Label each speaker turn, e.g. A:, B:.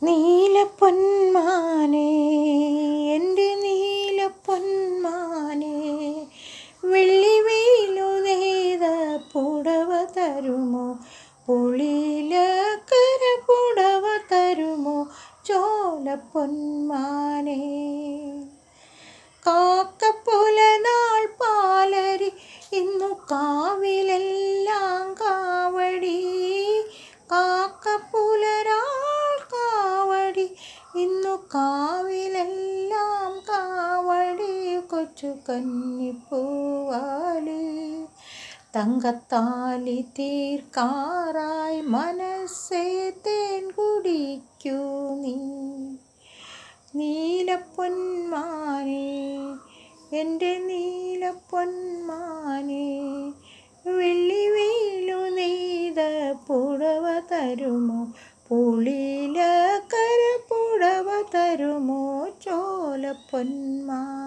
A: നീലപ്പൊന്മാനേ, എൻ്റെ നീലപ്പൊന്മാനേ, വെള്ളിവെയിലു നെയ്ത പുടവ തരുമോ, പുളിയിലക്കര പുടവ തരുമോ, ചോലപ്പൊന്മാനേ. കാക്കപ്പുലനാൾ പാലരി ഇന്നു കാവിലെല്ലാം കാവടി, കാക്കപ്പുലരാൾ കാവടി ഇന്നു കാവിലെല്ലാം കാവടി, കൊച്ചു കന്നിപ്പൂവാലി തങ്കത്താലി തീർക്കാറായി മനസ്സേ തേൻ കുടിക്കൂ നീ. നീലപ്പൊന്മാനേ, എൻ്റെ നീലപ്പൊന്മാനേ, വെള്ളിവെയിലു നെയ്ത പുടവ തരുമോ, പുളിയിലക്കര പുടവ തരുമോ, ചോലപ്പൊന്മാനേ.